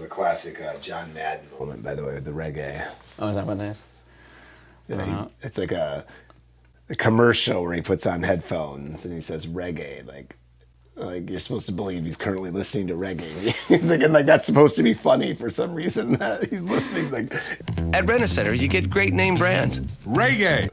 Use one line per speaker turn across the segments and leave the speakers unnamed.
a classic John Madden moment, by the way, with the reggae.
Oh, is that what it is?
Yeah, it's like a commercial where he puts on headphones and he says reggae, like you're supposed to believe he's currently listening to reggae. He's like, and like that's supposed to be funny for some reason that he's listening. Like
at Rent-A-Center, you get great name brands. Reggae.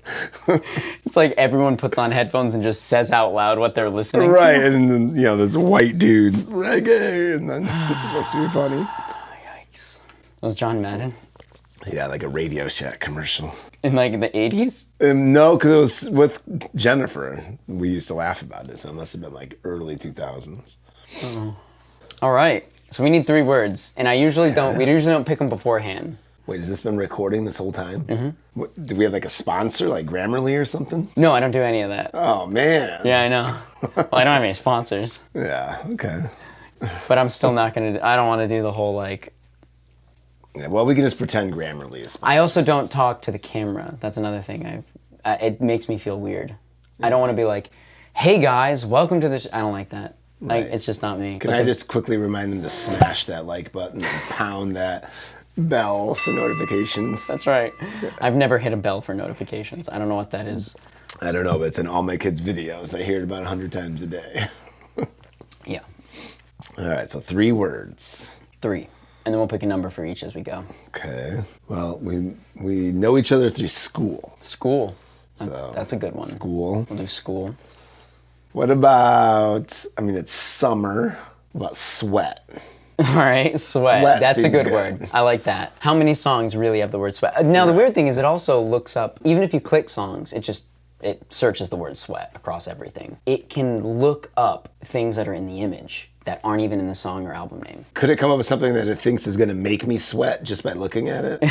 It's like everyone puts on headphones and just says out loud what they're listening to.
Right, and then, you know, this white dude, reggae, and then it's supposed to be funny.
Yikes. That was John Madden?
Yeah, like a Radio Shack commercial.
In like the 80s?
No, because it was with Jennifer. We used to laugh about it, so it must have been like early 2000s.
Oh. All right, so we need 3 words, and we usually don't pick them beforehand.
Wait, has this been recording this whole time? Mm-hmm. Do we have like a sponsor, like Grammarly or something?
No, I don't do any of that.
Oh, man.
Yeah, I know. Well, I don't have any sponsors.
Yeah, okay.
But I'm still not going to, I don't want to do the whole like...
Yeah, well, we can just pretend Grammarly is sponsors.
I also don't talk to the camera. That's another thing. It makes me feel weird. Yeah. I don't want to be like, hey guys, welcome to the I don't like that. Like, it's just not me.
Can I just quickly remind them to smash that like button and pound that bell for notifications?
That's right. I've never hit a bell for notifications. I don't know what that is.
I don't know, but it's in all my kids' videos. I hear it about 100 times a day.
Yeah.
All right, so 3 words.
3. And then we'll pick a number for each as we go.
Okay. Well, we know each other through school.
School.
So
that's a good one.
School.
We'll do school.
What about, I mean, it's summer. What about sweat?
All right, sweat. That's a good word. I like that. How many songs really have the word sweat? Now, the weird thing is it also looks up, even if you click songs, it searches the word sweat across everything. It can look up things that are in the image that aren't even in the song or album name.
Could it come up with something that it thinks is going to make me sweat just by looking at it?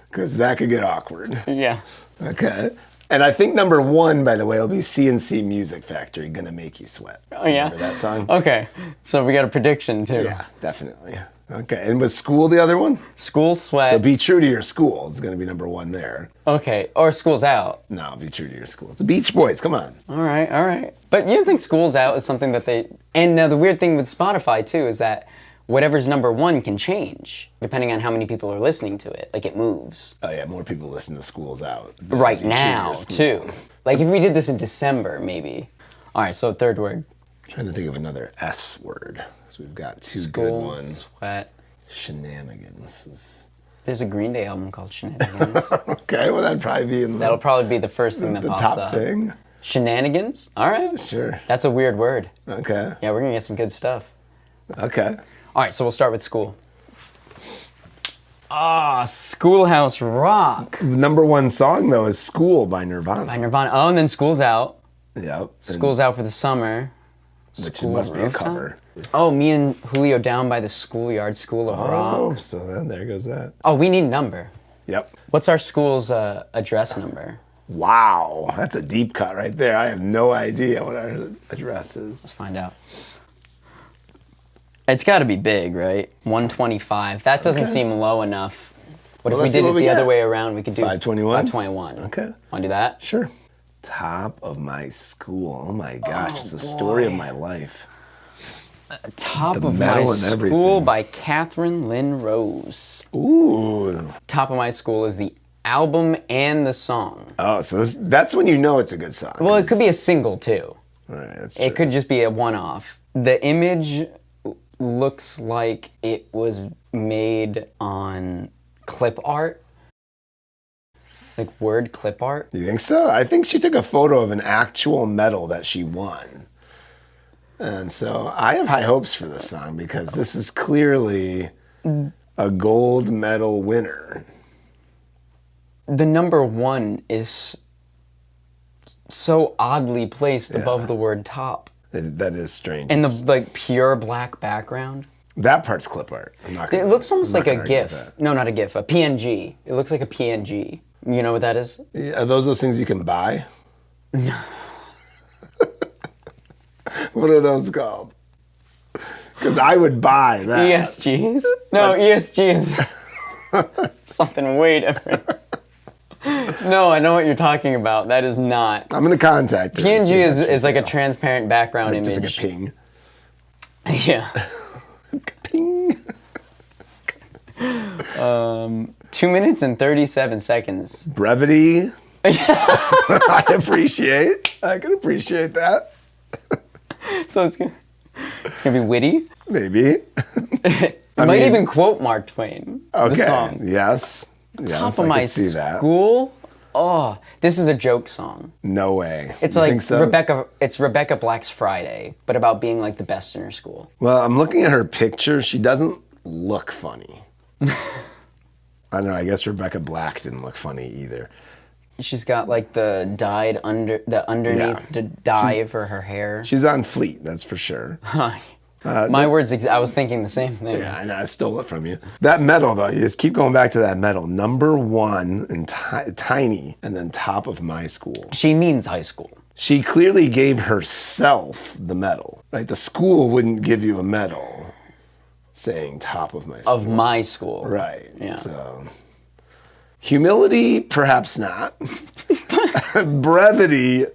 Because that could get awkward.
Yeah.
Okay. And I think number 1, by the way, will be CNC Music Factory, Gonna Make You Sweat.
Oh, yeah?
Remember that song?
Okay. So we got a prediction, too.
Yeah, definitely. Okay. And was school the other one?
School, sweat.
So be true to your school. It's going to be number 1 there.
Okay. Or school's out.
No, be true to your school. It's the Beach Boys. Come on.
All right. But you don't think school's out is something that they... And now the weird thing with Spotify, too, is that whatever's number 1 can change depending on how many people are listening to it. Like, it moves.
Oh, yeah. More people listen to School's Out.
Right now, too. Like, if we did this in December, maybe. All right, so 3rd word.
I'm trying to think of another S word. So we've got 2
School,
good ones.
Sweat.
Shenanigans.
There's a Green Day album called Shenanigans.
Okay, well, that'd probably be in
That'll probably be the first thing that
the
pops
top
up.
thing.
Shenanigans? All right.
Sure.
That's a weird word.
Okay.
Yeah, we're going to get some good stuff.
Okay.
All right, so we'll start with school. Schoolhouse Rock.
Number 1 song, though, is School by Nirvana.
By Nirvana. Oh, and then School's Out.
Yep.
School's Out for the summer.
Which must be a cover.
Oh, me and Julio Down by the Schoolyard, School of Rock.
Oh, so then there goes that.
Oh, we need number.
Yep.
What's our school's address number?
Wow, that's a deep cut right there. I have no idea what our address is.
Let's find out. It's got to be big, right? 125. That doesn't seem low enough. What if we did it the other way around? We could do
521?
521.
Okay.
Want to do that?
Sure. Top of my school. Oh my gosh, it's the story of my life.
Top
The
of My
medal and
School
everything.
by Katherine Lynn-Rose.
Ooh.
Top of My School is the album and the song.
Oh, so that's when you know it's a good song.
Well, it could be a single too.
All right, that's true.
It could just be a one-off. The image looks like it was made on clip art. Like word clip art.
You think so? I think she took a photo of an actual medal that she won. And so I have high hopes for this song because this is clearly a gold medal winner.
The number 1 is so oddly placed above the word top.
That is strange.
And the like pure black background.
That part's clip art.
It looks almost like a GIF. No, not a GIF, a PNG. It looks like a PNG. You know what that is?
Are those things you can buy? No. What are those called? Because I would buy that.
ESGs? No, ESG is something way different. No, I know what you're talking about. That is not.
I'm going to contact her.
PNG is like a transparent background image.
Just like a ping.
Yeah.
Ping.
2 minutes and 37 seconds.
Brevity. I can appreciate that.
So it's gonna be witty.
Maybe.
It might even quote Mark Twain.
Okay.
The song.
Yes.
Top of my school. Oh, this is a joke song.
No way.
It's
you
like
think so?
Rebecca Black's Friday, but about being like the best in her school.
Well, I'm looking at her picture. She doesn't look funny. I don't know. I guess Rebecca Black didn't look funny either.
She's got like the underneath the dye for her hair.
She's on fleek, that's for sure.
My words, I was thinking the same thing.
Yeah, I know, I stole it from you. That medal, though, you just keep going back to that medal. Number 1 and tiny, and then top of my school.
She means high school.
She clearly gave herself the medal, right? The school wouldn't give you a medal saying top of my school.
Of my school.
Right.
Yeah.
So, humility, perhaps not. Brevity,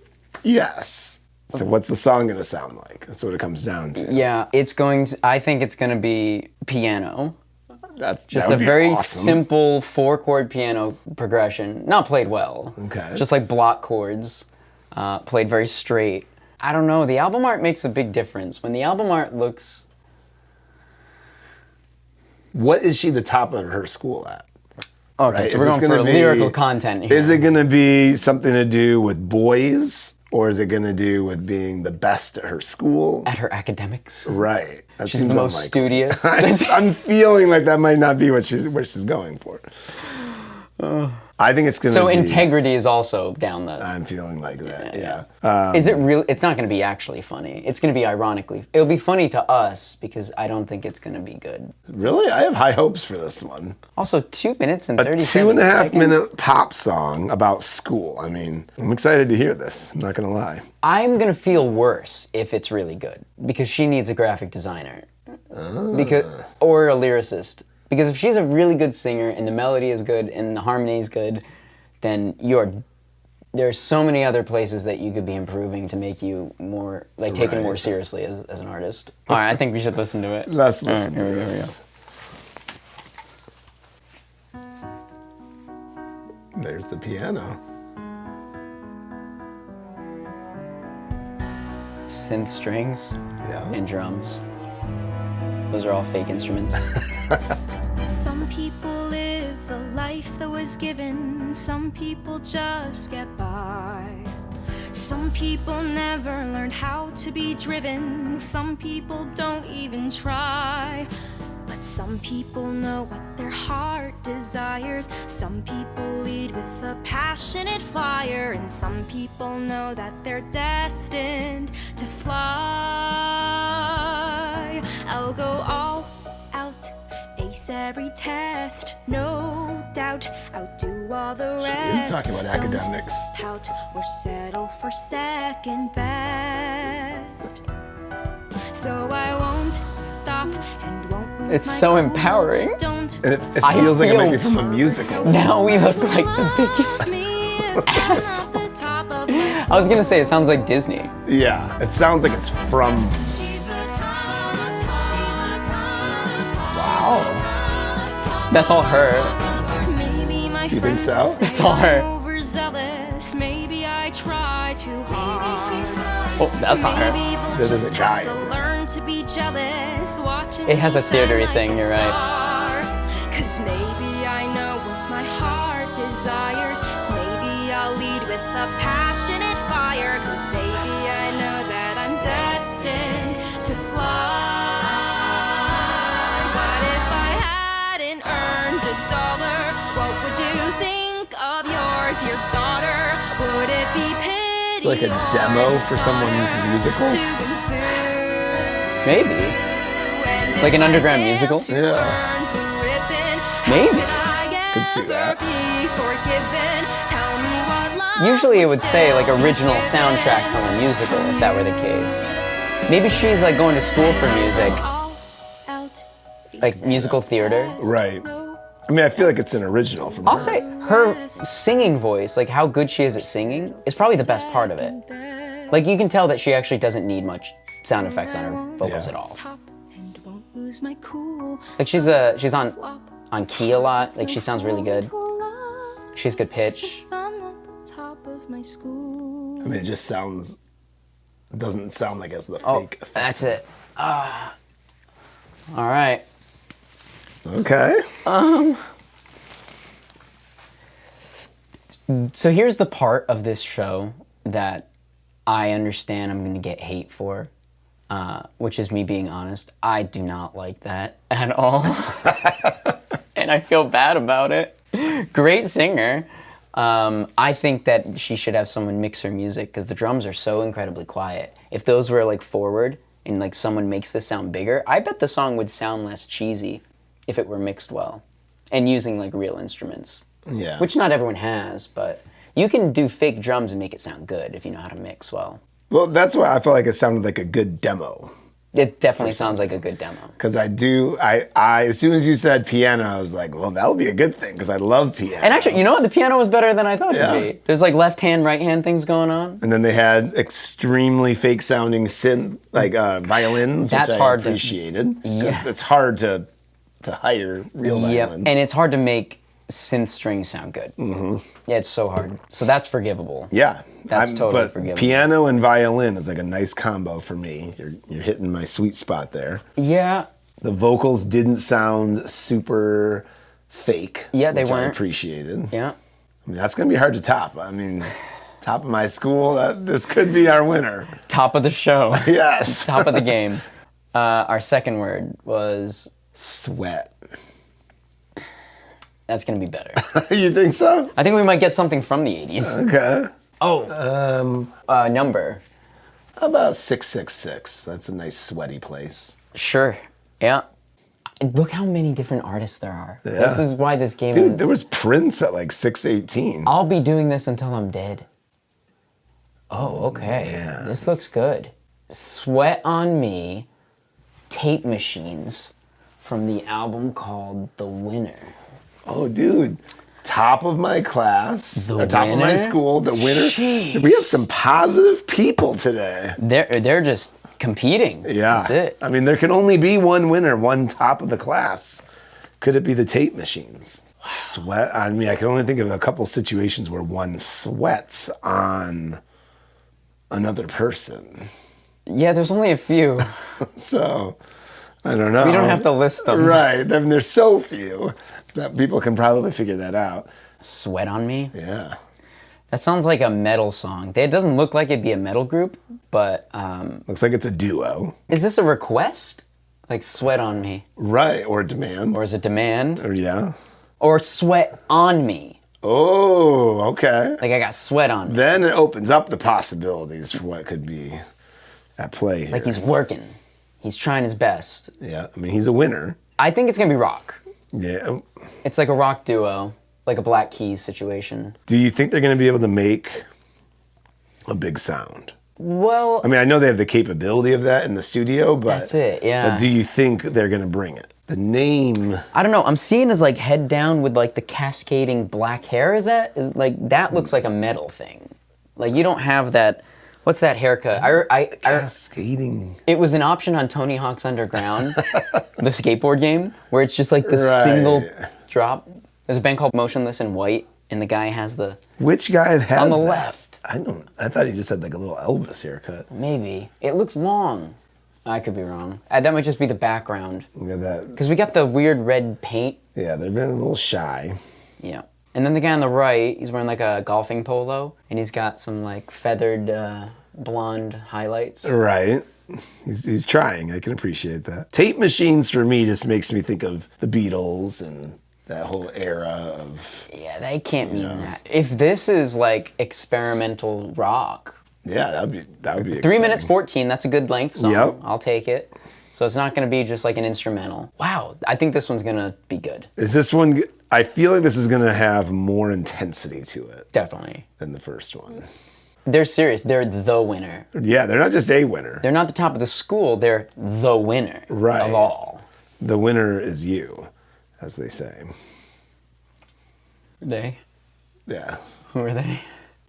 yes. So what's the song going to sound like? That's what it comes down to.
Yeah, I think it's going to be piano.
That's
just a very simple 4-chord piano progression. Not played well.
Okay.
Just like block chords. Played very straight. I don't know. The album art makes a big difference. When the album art looks...
What is she the top of her school at?
Okay, right? So we're going for lyrical content here.
Is it going to be something to do with boys? Or is it going to do with being the best at her school?
At her academics?
Right. That
she's the most studious.
I'm feeling like that might not be where she's going for. I think it's going to be...
So integrity is also down the...
I'm feeling like that, yeah.
Is it real? It's not going to be actually funny. It's going to be ironically... It'll be funny to us because I don't think it's going to be good.
Really? I have high hopes for this one.
Also, 2 minutes and 37 seconds.
A 2.5-minute pop song about school. I mean, I'm excited to hear this. I'm not going to lie.
I'm going to feel worse if it's really good because she needs a graphic designer. Or a lyricist. Because if she's a really good singer and the melody is good and the harmony is good, then there's so many other places that you could be improving to make you more, like, taken more seriously as an artist. All right, I think we should listen to it.
Let's listen to this. There's the piano.
Synth strings and drums. Those are all fake instruments.
Some people live the life that was given. Some people just get by. Some people never learned how to be driven. Some people don't even try. But some people know what their heart desires. Some people lead with a passionate fire. And some people know that they're destined to fly. I'll go all out, ace every test, no doubt. Outdo all the rest.
She is talking about academics.
Pout or settle for second best. So I won't stop and won't lose
It's
my
so
cool.
empowering.
Don't
And it feels like it might be from a musical.
Now we look like the biggest assholes. I was gonna say it sounds like Disney.
Yeah, it sounds like it's from...
Wow. That's all her.
You think so?
That's all her.
Maybe I try too hard.
Oh, that's not her.
There's a guy in
It has a theatery thing, you're right.
Cause maybe I know what my heart desires. Maybe I'll lead with a passionate fire. Cause maybe I know that I'm destined to fly. But if I hadn't earned $1, what would you think of your dear daughter? Would it be pity?
It's like a demo for someone's musical?
Maybe. Like an underground musical?
Yeah.
Maybe.
Could see that.
Usually it would say like original soundtrack from a musical if that were the case. Maybe she's like going to school for music. Like musical theater.
Right. I mean, I feel like it's an original from her.
I'll say her singing voice, like how good she is at singing, is probably the best part of it. Like you can tell that she actually doesn't need much sound effects on her vocals at all. Like she's on on key a lot. Like, she sounds really good. She has good pitch.
I'm at the top of my school.
I mean, it just doesn't sound like it's the
Oh,
fake effect.
that's it. All right.
Okay.
So here's the part of this show that I understand I'm going to get hate for, which is me being honest. I do not like that at all. And I feel bad about it. Great singer. I think that she should have someone mix her music because the drums are so incredibly quiet. If those were like forward and like someone makes this sound bigger, I bet the song would sound less cheesy if it were mixed well and using like real instruments.
Yeah.
Which not everyone has, but you can do fake drums and make it sound good if you know how to mix well.
Well, that's why I feel like it sounded like a good demo.
It definitely sounds like a good demo.
Because I as soon as you said piano, I was like, well, that'll be a good thing because I love piano.
And actually, you know what? The piano was better than I thought it would be. There's like left hand, right hand things going on.
And then they had extremely fake sounding synth, like violins,
That's
which I
hard
appreciated. Because it's hard to hire real violins.
And it's hard to make synth strings sound good. Mm-hmm. Yeah, it's so hard. So that's forgivable.
Yeah.
That's totally
but
forgivable.
Piano and violin is like a nice combo for me. You're hitting my sweet spot there.
Yeah.
The vocals didn't sound super fake.
Yeah, they
which I
weren't.
appreciated.
Yeah.
I mean, that's going to be hard to top. I mean, top of my school, this could be our winner.
Top of the show.
Yes.
Top of the game. Our second word was...
Sweat.
That's going to be better.
You think so?
I think we might get something from the 80s.
Okay.
Oh. Number.
How about 666? That's a nice sweaty place.
Sure. Yeah. Look how many different artists there are.
Yeah.
This is why this game...
Dude, there was Prince at like 618.
I'll be doing this until I'm dead. Oh, okay.
Man.
This looks good. Sweat on Me, Tape Machines, from the album called The Winner.
Oh, dude. Top of my class,
The
or top of my
winner?
school, the winner.
Jeez.
We have some positive people today.
They're just competing.
Yeah.
That's it.
I mean, there can only be one winner, one top of the class. Could it be the Tape Machines? Sweat. I mean, I can only think of a couple situations where one sweats on another person.
Yeah, there's only a few.
So, I don't know.
We don't have to list them.
Right. I mean, there's so few that people can probably figure that out.
Sweat on Me?
Yeah.
That sounds like a metal song. It doesn't look like it'd be a metal group, but
Looks like it's a duo.
is this a request? Like Sweat on Me?
Right. Or demand.
Or is it demand?
Or yeah.
Or Sweat on Me?
Oh, okay.
Like I got sweat on me.
Then it opens up the possibilities for what could be at play here.
Like he's working. He's trying his best.
Yeah, I mean, he's a winner.
I think it's gonna be rock.
Yeah.
It's like a rock duo, like a Black Keys situation.
Do you think they're going to be able to make a big sound?
Well,
I mean, I know they have the capability of that in the studio, but...
That's it, yeah.
But do you think they're going to bring it? The name...
I don't know. I'm seeing his like head down with like the cascading black hair. Is that looks like a metal thing? Like you don't have that. What's that haircut?
Cascading...
It was an option on Tony Hawk's Underground, the skateboard game, where it's just like the
Right.
single drop. There's a band called Motionless in White, and the guy has the
Which guy has
on the
that?
left.
I thought he just had like a little Elvis haircut.
Maybe it looks long. I could be wrong. That might just be the background.
Look at that.
Because we got the weird red paint.
Yeah, they've been a little shy.
Yeah. And then the guy on the right, he's wearing like a golfing polo, and he's got some like feathered blonde highlights.
Right. He's trying. I can appreciate that. Tape Machines for me just makes me think of the Beatles and that whole era of...
Yeah, they can't mean that. If this is like experimental rock,
Yeah, that'd be
3
exciting.
minutes 14, that's a good length song.
Yep.
I'll take it. So it's not going to be just like an instrumental. Wow, I think this one's going to be good.
Is this one... I feel like this is going to have more intensity to it
Definitely.
than the first one.
They're serious. They're the winner.
Yeah, they're not just a winner.
They're not the top of the school. They're the winner
Right.
of all.
The winner is you, as they say.
They?
Yeah.
Who are they?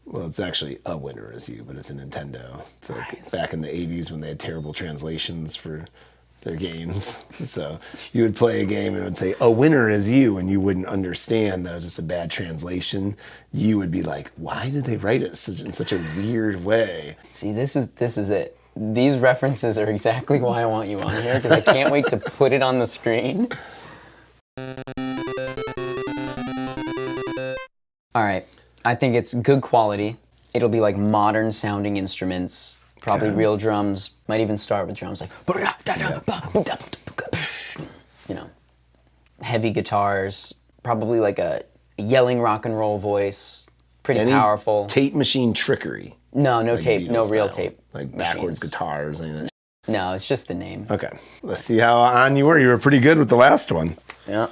Well, it's actually a winner is you, but it's a Nintendo. It's like back in the 80s when they had terrible translations for their games. So you would play a game and it would say, a winner is you, and you wouldn't understand that it was just a bad translation. You would be like, why did they write it in such a weird way?
See, this is it. These references are exactly why I want you on here, because I can't wait to put it on the screen. All right, I think it's good quality. It'll be like modern sounding instruments, probably real drums, might even start with drums like, you know, heavy guitars, probably like a yelling rock and roll voice, pretty powerful.
Tape machine trickery.
No
like
tape, no real
style,
tape.
Like backwards guitars and that.
No, it's just the name.
Okay, let's see how on you were. You were pretty good with the last one.
Yeah.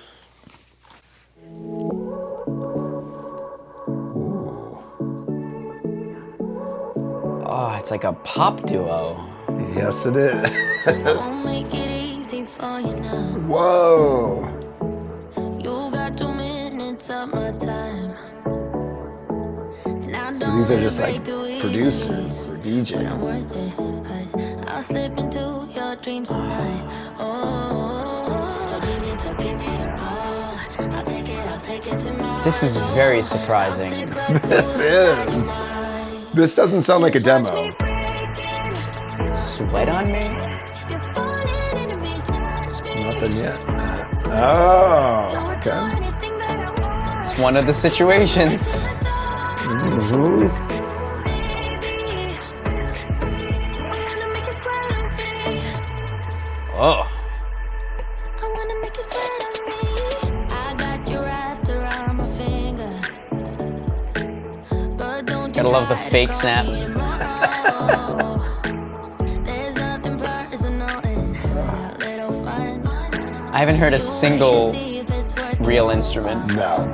Oh, it's like a pop duo.
Yes, it is.
Won't make it easy for you now.
Whoa.
You got 2 minutes of my time.
So these are just like producers or DJs.
I'll slip into your dreams tonight. Oh, so give me your all. I'll take it tomorrow.
This is very surprising.
This is. This doesn't sound like a demo.
Sweat on me?
Nothing yet. Oh, okay.
It's one of the situations.
Mm-hmm.
Oh. Gotta love the fake snaps. I haven't heard a single real instrument.
No.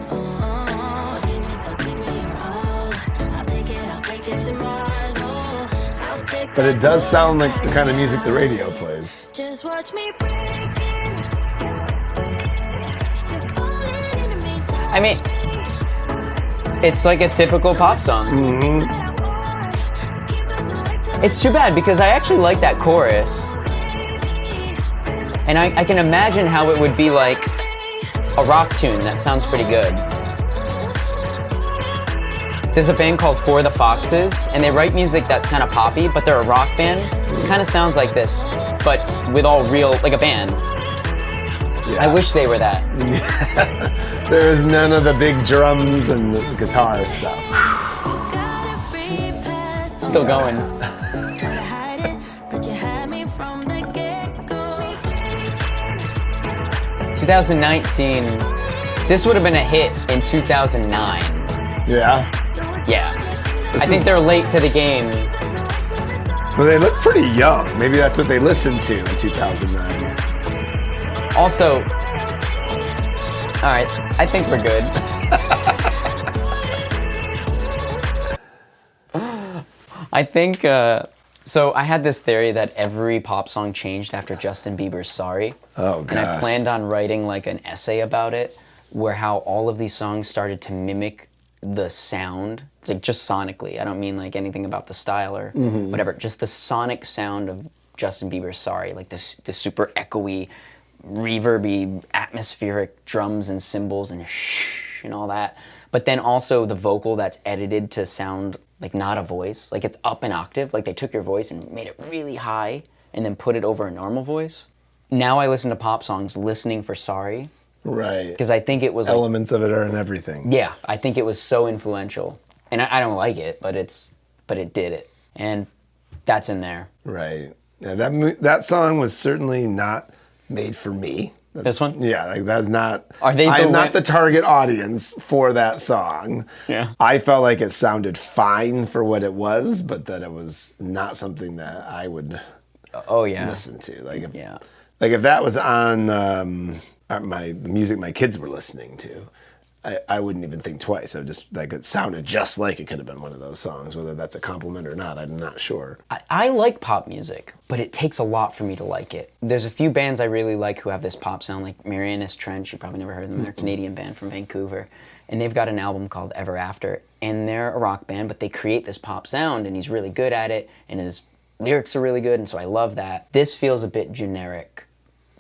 But it does sound like the kind of music the radio plays.
Just watch me.
I mean, it's like a typical pop song.
Mm-hmm.
It's too bad because I actually like that chorus. And I can imagine how it would be like a rock tune. That sounds pretty good. There's a band called For the Foxes, and they write music that's kind of poppy, but they're a rock band. It kind of sounds like this, but with all real, like a band. Yeah. I wish they were that.
There's none of the big drums and the guitar stuff.
Still going. 2019. This would have been a hit in 2009.
Yeah?
Yeah. I think they're late to the game.
Well, they look pretty young. Maybe that's what they listened to in 2009.
Also, all right, I think we're good. I think, so I had this theory that every pop song changed after Justin Bieber's Sorry.
Oh, gosh.
And I planned on writing like an essay about it, where how all of these songs started to mimic the sound, like just sonically. I don't mean like anything about the style or whatever, just the sonic sound of Justin Bieber's Sorry, like the super echoey, reverby, atmospheric drums and cymbals and shh and all that. But then also the vocal that's edited to sound like not a voice, like it's up an octave, like they took your voice and made it really high and then put it over a normal voice. Now I listen to pop songs listening for Sorry.
Right.
Because I think it was
elements of it are in everything.
Yeah, I think it was so influential. And I don't like it, but it did it. And that's in there.
Right. Yeah, that song was certainly not made for me.
This one?
Yeah, like that's not.
I
am not the target audience for that song.
Yeah.
I felt like it sounded fine for what it was, but that it was not something that I would. Listen to. Like if that was on the music my kids were listening to, I wouldn't even think twice. I would just like it sounded just like it could have been one of those songs. Whether that's a compliment or not, I'm not sure.
I like pop music, but it takes a lot for me to like it. There's a few bands I really like who have this pop sound, like Marianas Trench. You probably never heard of them. They're a Canadian band from Vancouver, and they've got an album called Ever After, and they're a rock band, but they create this pop sound, and he's really good at it, and his lyrics are really good, and so I love that. This feels a bit generic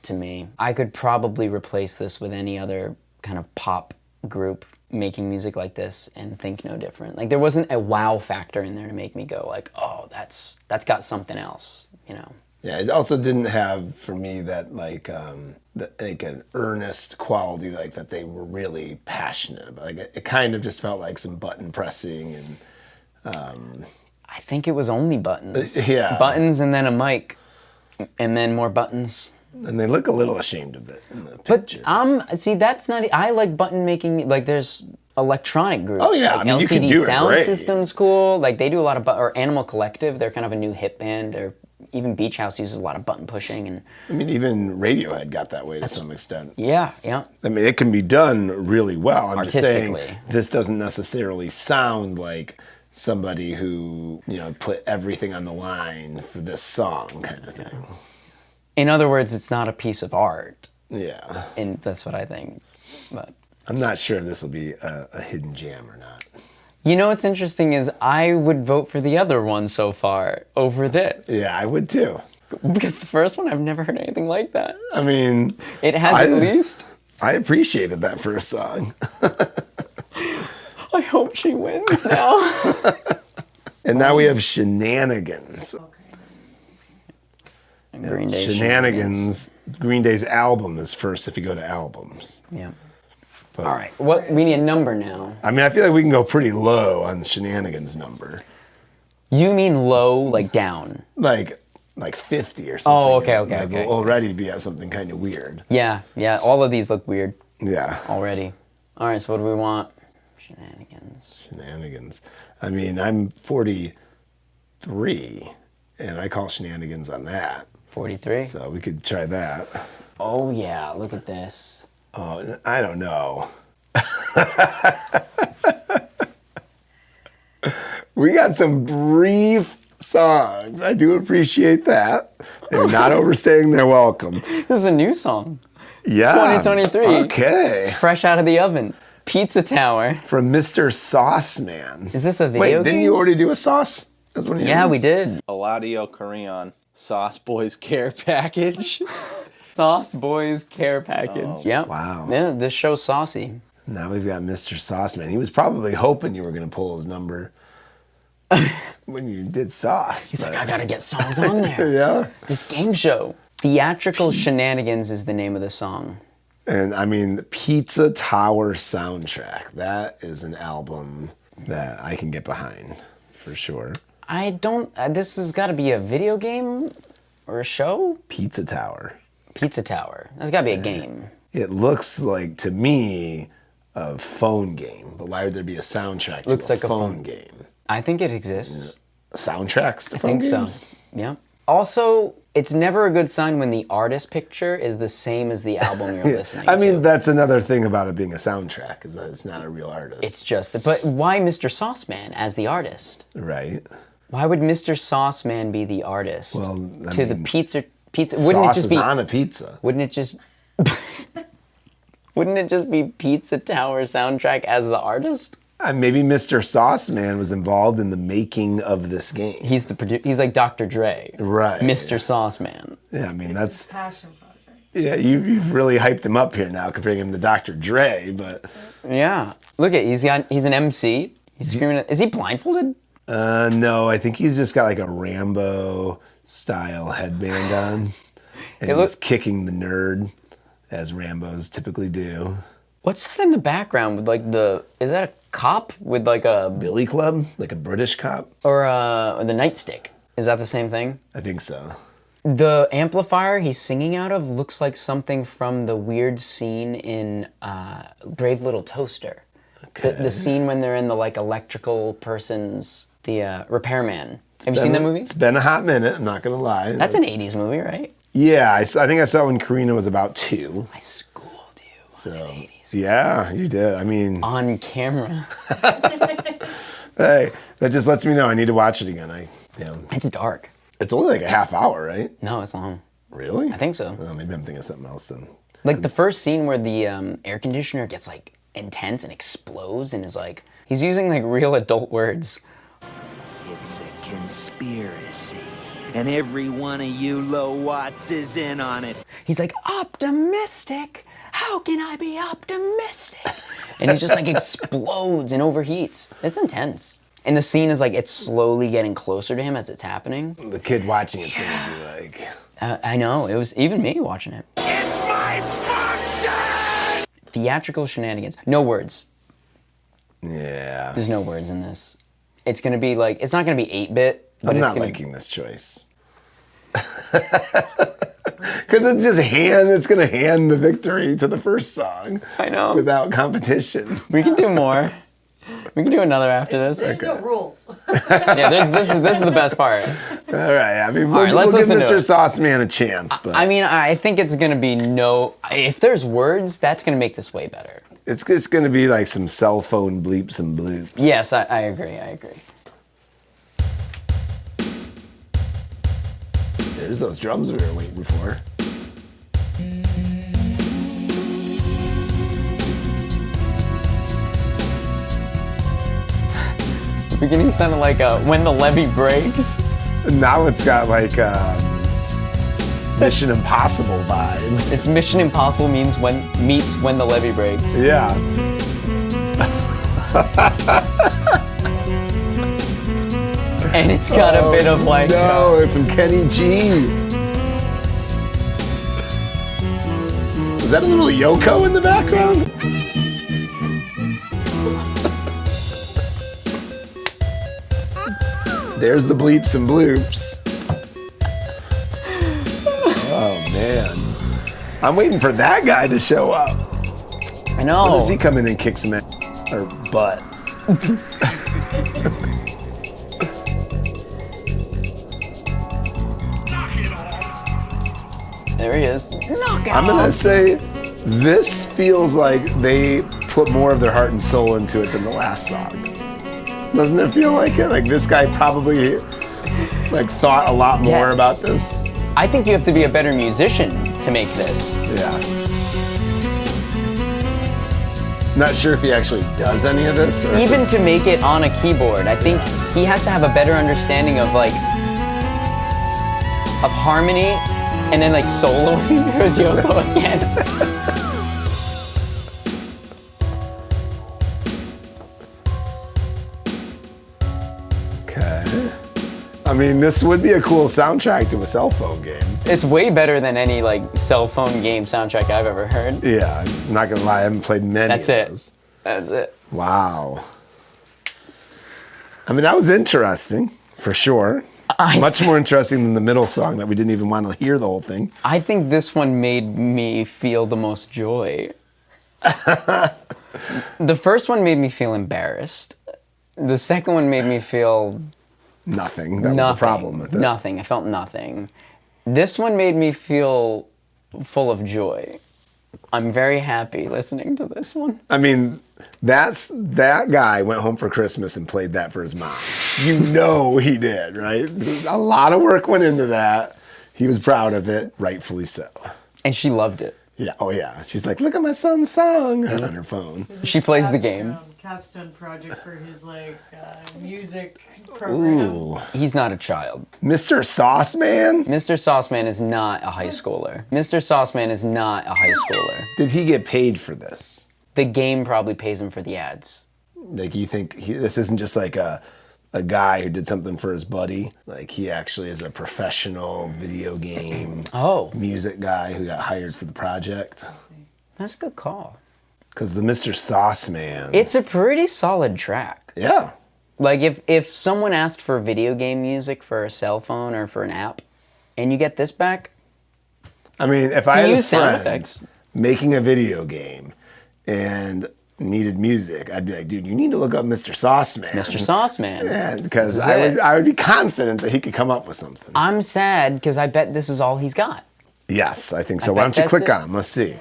to me. I could probably replace this with any other kind of pop group making music like this and think no different. Like there wasn't a wow factor in there to make me go like, oh, that's got something else, you know.
Yeah, it also didn't have for me that like an earnest quality like that they were really passionate about. Like it kind of just felt like some button pressing and
I think it was only buttons.
Yeah.
Buttons and then a mic and then more buttons.
And they look a little ashamed of it in the picture.
But see, that's not. I like button making. Like there's electronic groups.
Oh yeah,
like
I mean
LCD
you can do
Sound
it great.
System's cool. Like they do a lot of or Animal Collective. They're kind of a new hip band. Or even Beach House uses a lot of button pushing and.
I mean even Radiohead got that way to some extent.
Yeah, yeah.
I mean it can be done really well. I'm just saying
Artistically.
this doesn't necessarily sound like somebody who put everything on the line for this song kind of thing.
In other words, it's not a piece of art.
Yeah.
And that's what I think. But
I'm not sure if this will be a hidden jam or not.
you know what's interesting is I would vote for the other one so far over this.
Yeah, I would too.
Because the first one, I've never heard anything like that.
I mean...
It has at least.
I appreciated that first song.
I hope she wins now.
And now we have Shenanigans.
Green Day
Shenanigans. Green Day's album is first if you go to albums.
Yeah.
But,
All right. What we need a number now.
I mean, I feel like we can go pretty low on Shenanigans number.
You mean low, like down?
Like 50 or something.
Oh, okay.
We'll already be at something kind of weird.
Yeah. All of these look weird
Yeah.
already. All right. So what do we want?
Shenanigans. I mean, I'm 43, and I call shenanigans on that.
43.
So we could try that.
Oh yeah. Look at this.
Oh, I don't know. We got some brief songs. I do appreciate that. They're not overstaying their welcome.
This is a new song.
Yeah.
2023.
Okay.
Fresh out of the oven. Pizza Tower.
From Mr. Sauce Man.
Is this a video
Wait,
game?
didn't you already do a sauce? That's one of yours?
Yeah, we did.
Eladio Carrion, Sauce Boys Care Package.
Sauce Boys Care Package. Yep.
Wow.
Yeah, this show's saucy.
Now we've got Mr. Sauce Man. He was probably hoping you were going to pull his number when you did sauce.
He's like, I gotta get songs on there.
Yeah.
This game show. Theatrical Shenanigans is the name of the song.
And I mean, Pizza Tower Soundtrack. That is an album that I can get behind for sure.
I don't. This has got to be a video game or a show.
Pizza Tower.
Pizza Tower. That's got to be a game.
It looks like to me a phone game, but why would there be a soundtrack to
Looks
a
like a
phone game?
I think it exists.
Soundtracks to
I
phone
think
games?
so. Yeah. Also, it's never a good sign when the artist picture is the same as the album you're listening to.
I mean, that's another thing about it being a soundtrack, is that it's not a real artist.
It's just, but why Mr. Sauceman as the artist?
Right.
Why would Mr. Sauceman be the artist?
Well, I
to the
mean,
pizza. Wouldn't
Sauce
it just
is
be
on a pizza.
Wouldn't it just be Pizza Tower soundtrack as the artist?
Maybe Mr. Sauce Man was involved in the making of this game.
He's the he's like Dr. Dre.
Right.
Mr. Sauceman.
Yeah, I mean, that's...
Passion project.
Yeah, you've really hyped him up here now, comparing him to Dr. Dre, but...
Yeah. Look at he's an MC. He's screaming. Is he blindfolded?
No, I think he's just got like a Rambo-style headband on. And he's kicking the nerd, as Rambos typically do.
What's that in the background with like is that a cop with like a...
Billy Club? Like a British cop?
Or the nightstick. Is that the same thing?
I think so.
The amplifier he's singing out of looks like something from the weird scene in Brave Little Toaster. Okay. The scene when they're in the like electrical person's, the repairman. Have you seen that movie?
It's been a hot minute, I'm not gonna lie.
That's an 80s movie, right?
Yeah, I think I saw it when Karina was about 2.
I schooled you
So,
on the 80s.
Yeah, you did. I mean...
On camera.
Hey, that just lets me know I need to watch it again.
It's dark.
It's only like a half hour, right?
No, it's long.
Really?
I think so.
Oh, maybe I'm thinking of something else then.
Like the first scene where the air conditioner gets like intense and explodes and is like, he's using like real adult words.
It's a conspiracy.
and every one of you low-watts is in on it.
He's like, optimistic? How can I be optimistic? And he just like explodes and overheats. It's intense. And the scene is like, it's slowly getting closer to him as it's happening.
The kid watching it's gonna be like...
I know, it was even me watching it.
It's my function!
Theatrical shenanigans. No words.
Yeah.
There's no words in this. It's gonna be like, it's not gonna be 8-bit, but
I'm
it's
not
gonna...
liking this choice. Because it's gonna hand the victory to the first song.
I know.
Without competition.
We can do more. We can do another after this.
There's no rules.
Yeah, this is the best part.
All right, I mean,
right,
we'll give
listen to
Mr.
it.
Sauce Man a chance, but
I mean, I think it's gonna be no. If there's words, that's gonna make this way better.
it's gonna be like some cell phone bleeps and bloops.
Yes, I agree.
There's those drums we were waiting for.
The beginning sounded like When the Levee Breaks.
And now it's got like Mission Impossible vibe.
It's Mission Impossible meets When the Levee Breaks.
Yeah.
And it's got a bit of like...
No, it's some Kenny G. Is that a little Yoko in the background? There's the bleeps and bloops. Oh, man. I'm waiting for that guy to show up.
I know.
When does he come in and kick some or butt?
There he is. Knock it
I'm gonna say this feels like they put more of their heart and soul into it than the last song. Doesn't it feel like it? Like this guy probably like thought a lot more
Yes.
about this.
I think you have to be a better musician to make this.
Yeah. Not sure if he actually does any of this. Or if
Even
this
to
is-
make it on a keyboard, I think he has to have a better understanding of like of harmony, and then like soloing. There's Yoko again.
Okay. I mean, this would be a cool soundtrack to a cell phone game.
It's way better than any like cell phone game soundtrack I've ever heard.
Yeah, I'm not gonna lie, I haven't played many
That's
of
it.
those.
That's it.
Wow. I mean, that was interesting, for sure. Much more interesting than the middle song that we didn't even want to hear the whole thing.
I think this one made me feel the most joy. The first one made me feel embarrassed. The second one made me feel
Nothing. That was
nothing.
the problem with it.
Nothing. I felt nothing. This one made me feel full of joy. I'm very happy listening to this one.
I mean, that guy went home for Christmas and played that for his mom. You know he did, right? A lot of work went into that. He was proud of it, rightfully so.
And she loved it.
Yeah, oh yeah. She's like, look at my son's song on her phone.
She plays the game.
Capstone project for his music program.
Ooh.
He's not a child.
Mr. Sauce Man?
Mr. Sauceman is not a high schooler. Mr. Sauceman is not a high schooler.
Did he get paid for this?
The game probably pays him for the ads.
Like, you think this isn't just like a guy who did something for his buddy? Like, he actually is a professional video game music guy who got hired for the project?
That's a good call.
Because the Mr. Sauce Man.
It's a pretty solid track.
Yeah.
Like, if someone asked for video game music for a cell phone or for an app, and you get this back...
I mean, if I had a
use sound
friend
effects.
making a video game and needed music, I'd be like, dude, you need to look up Mr. Sauce Man.
Mr. Sauce Man.
Yeah, because
This is
I
it.
would be confident that he could come up with something.
I'm sad because I bet this is all he's got.
Yes, I think so.
I
Why
bet
don't you
that's
click
it.
on him? Let's see.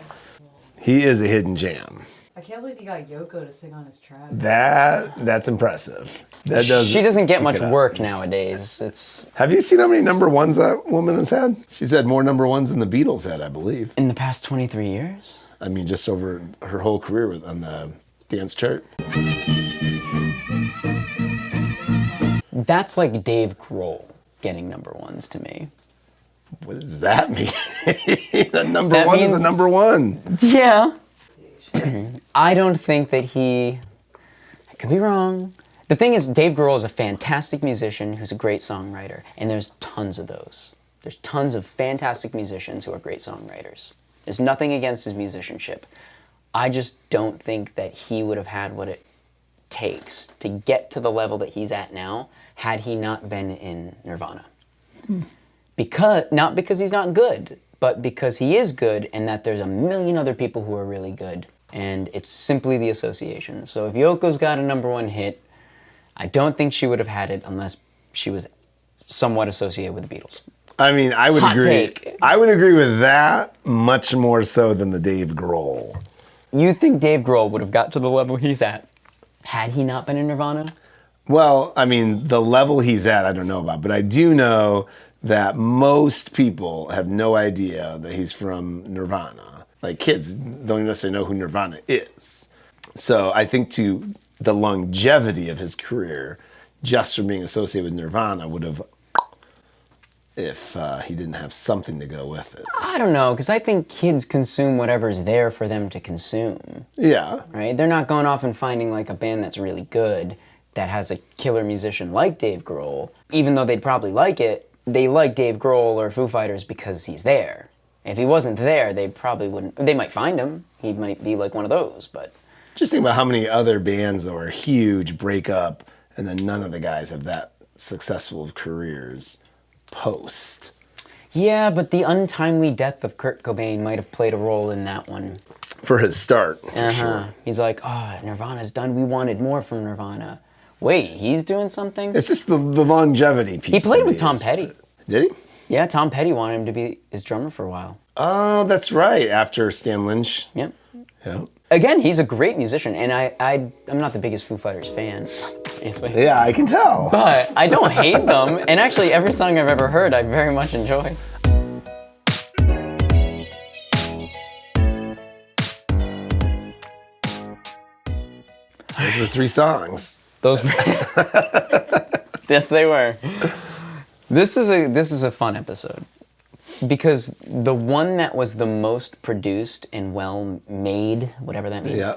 He is a hidden gem.
I can't believe you got Yoko to sing on his track.
That's impressive.
She doesn't get
pick
much
it up.
work nowadays. It's
Have you seen how many number ones that woman has had? She's had more number ones than the Beatles had, I believe.
in the past 23 years.
I mean, just over her whole career on the dance chart.
That's like Dave Grohl. getting number ones to me.
What does that mean? A number
That
one
means-
is a number one.
Yeah. I don't think that I could be wrong. The thing is, Dave Grohl is a fantastic musician who's a great songwriter, and there's tons of those. There's tons of fantastic musicians who are great songwriters. There's nothing against his musicianship. I just don't think that he would have had what it takes to get to the level that he's at now had he not been in Nirvana. Not because he's not good, but because he is good and that there's a million other people who are really good. And it's simply the association. So if Yoko's got a number one hit, I don't think she would have had it unless she was somewhat associated with the Beatles.
I mean, I would
Hot
agree.
take.
I would agree with that much more so than the Dave Grohl.
You think Dave Grohl would have got to the level he's at had he not been in Nirvana?
Well, I mean, the level he's at, I don't know about, but I do know that most people have no idea that he's from Nirvana. Like kids don't even necessarily know who Nirvana is. So I think to the longevity of his career, just from being associated with Nirvana, would have, if he didn't have something to go with it.
I don't know, because I think kids consume whatever's there for them to consume.
Yeah.
Right? They're not going off and finding like a band that's really good that has a killer musician like Dave Grohl. Even though they'd probably like it, they like Dave Grohl or Foo Fighters because he's there. If he wasn't there, they probably wouldn't. They might find him. He might be like one of those, but...
Just think about how many other bands that were huge, break up, and then none of the guys have that successful of careers post.
Yeah, but the untimely death of Kurt Cobain might have played a role in that one.
For his start, for sure.
He's like, oh, Nirvana's done. We wanted more from Nirvana. Wait, he's doing something?
It's just the longevity piece.
He played with Tom Petty.
Did he?
Yeah, Tom Petty wanted him to be his drummer for a while.
Oh, that's right. After Stan Lynch.
Yep.
Yeah.
Again, he's a great musician, and I'm not the biggest Foo Fighters fan, obviously.
Yeah, I can tell.
But I don't hate them, and actually every song I've ever heard I very much enjoy.
Those were 3 songs.
Those were... Yes, they were. This is a fun episode. Because the one that was the most produced and well made, whatever that means,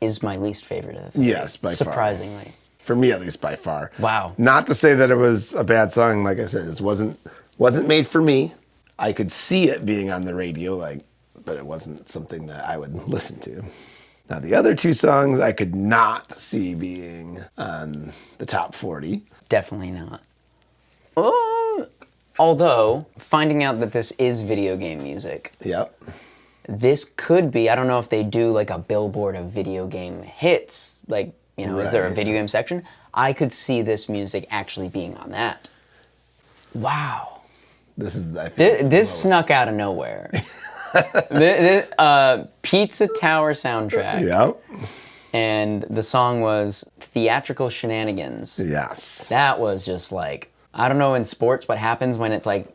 is my least favorite of the 3.
Yes, by far.
Surprisingly.
For me, at least, by far.
Wow.
Not to say that it was a bad song. Like I said, this wasn't made for me. I could see it being on the radio, but it wasn't something that I would listen to. Now, the other 2 songs I could not see being on the top 40.
Definitely not. Although, finding out that this is video game music,
Yep.
this could be, I don't know if they do like a billboard of video game hits, like, is there a
Right.
video game section? I could see this music actually being on that. Wow.
This is, I feel
This snuck out of nowhere. Pizza Tower soundtrack.
Yep.
And the song was Theatrical Shenanigans.
Yes.
That was just like, I don't know in sports what happens when it's like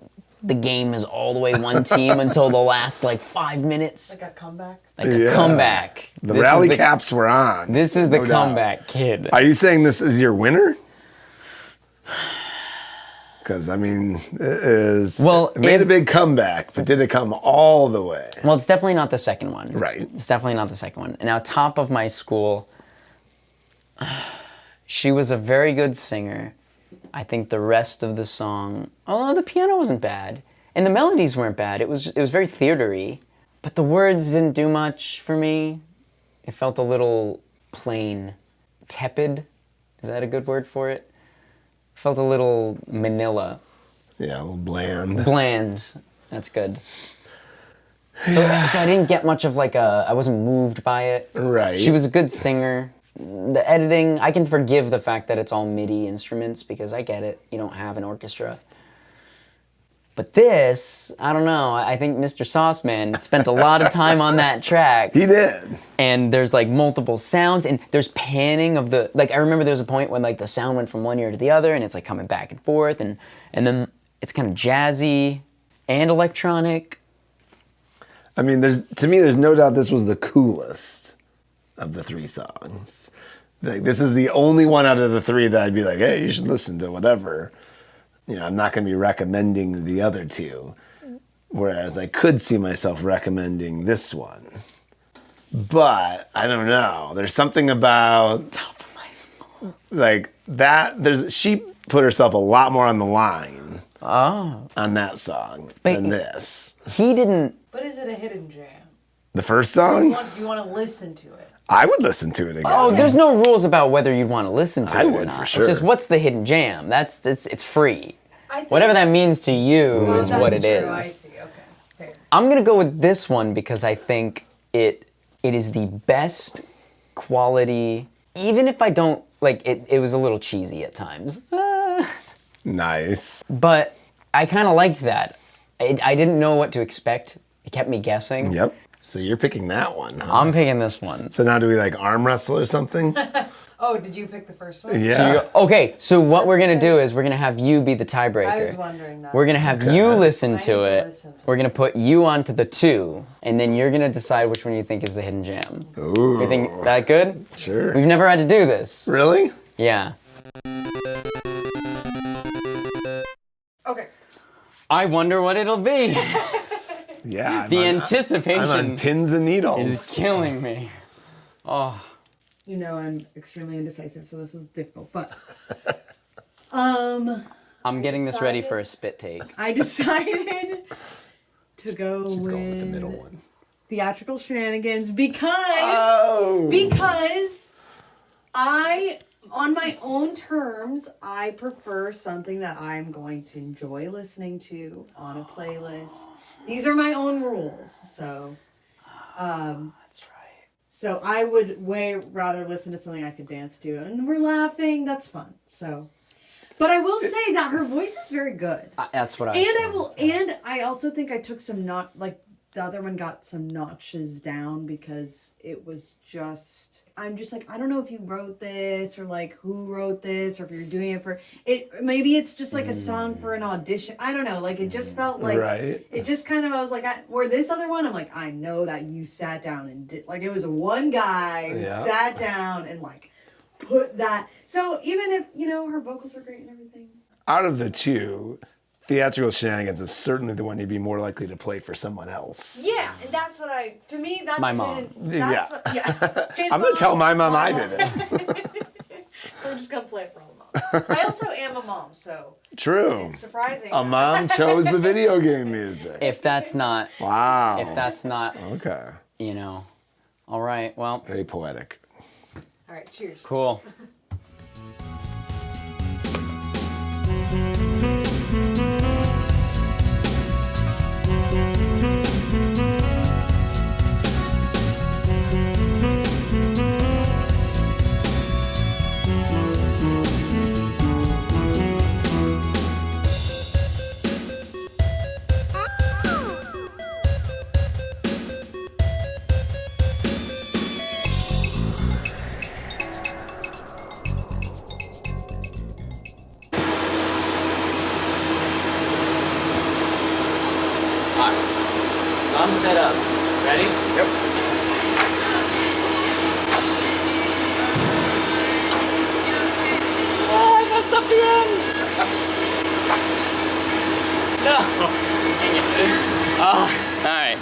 the game is all the way one team until the last like 5 minutes.
Like a comeback?
Like a comeback.
The rally caps were on.
This is the
no doubt.
comeback kid.
Are you saying this is your winner? Because, I mean, it made a big comeback, but did it come all the way?
Well, it's definitely not the second one.
Right.
It's definitely not the second one. Now, Top of My School, she was a very good singer. I think the rest of the song, although the piano wasn't bad, and the melodies weren't bad, it was very theater-y, but the words didn't do much for me. It felt a little plain. Tepid, is that a good word for it? Felt a little manila.
Yeah, a little bland.
Bland, that's good. So I didn't get much of I wasn't moved by it.
Right.
She was a good singer. The editing, I can forgive the fact that it's all MIDI instruments because I get it. You don't have an orchestra. But this, I don't know. I think Mr. Sauceman spent a lot of time on that track.
He did.
And there's like multiple sounds and there's panning of the, I remember there was a point when the sound went from one ear to the other and it's coming back and forth and then it's kind of jazzy and electronic.
I mean, to me, there's no doubt this was the coolest of the 3 songs. This is the only one out of the 3 that I'd be like, hey, you should listen to whatever. I'm not going to be recommending the other two. Whereas I could see myself recommending this one. But I don't know. There's something about
Top of my soul.
like that. She put herself a lot more on the line on that song than this.
He didn't.
But is it a hidden jam?
The first song?
Do you want to listen to it?
I would listen to it again.
Oh, there's no rules about whether you'd want to listen to it or
would,
not.
for sure.
It's just what's the hidden jam? It's free. Whatever that means to you is what it is.
I see. Okay. Fair.
I'm gonna go with this one because I think it is the best quality. Even if I don't like it, it was a little cheesy at times.
Nice.
But I kind of liked that. I didn't know what to expect. It kept me guessing.
Yep. So you're picking that one, huh?
I'm picking this one.
So now do we like arm wrestle or something?
Oh, did you pick the first one?
Yeah.
So okay, so what we're gonna do is we're gonna have you be the tiebreaker.
I was wondering that.
We're gonna have you listen
I
to
need to
it.
listen to
We're gonna put you onto the 2, and then you're gonna decide which one you think is the hidden jam.
Ooh.
You think that good?
Sure.
We've never had to do this.
Really?
Yeah.
Okay.
I wonder what it'll be.
Yeah.
The
I'm
anticipation
on pins and needles.
is killing me. Oh.
You know I'm extremely indecisive, so this was difficult. But
I'm getting this ready for a spit take.
I decided to go
She's
with
going with the middle one.
Theatrical Shenanigans because I, on my own terms, I prefer something that I'm going to enjoy listening to on a playlist. These are my own rules, so
That's right.
so I would way rather listen to something I could dance to, and we're laughing. That's fun. So, but I will say that her voice is very good,
That's what I.
and
said.
I will, and I also think I took some the other one got some notches down because it was just. I'm just like, I don't know if you wrote this or like who wrote this or if you're doing it for it. Maybe it's just like a song for an audition. I don't know. Like it just felt like it just kind of, I was like, where this other one, I'm like, I know that you sat down and did, like it was one guy who sat down and like put that. So even if, her vocals are great and everything.
Out of the two, Theatrical Shenanigans is certainly the one you'd be more likely to play for someone else.
Yeah, and that's what to me, that's
My mom.
That's what, His
I'm going to tell my mom I
mom.
did it.
We're just going to play it for all the moms. I also am a mom, so
True.
it's surprising.
A mom chose the video game music.
If that's not.
Wow.
If that's not.
Okay.
All right. Well.
Very poetic.
All right, cheers.
Cool. I'm set up. Ready?
Yep.
Oh, I messed up the end. No. Dang it. Oh, all right.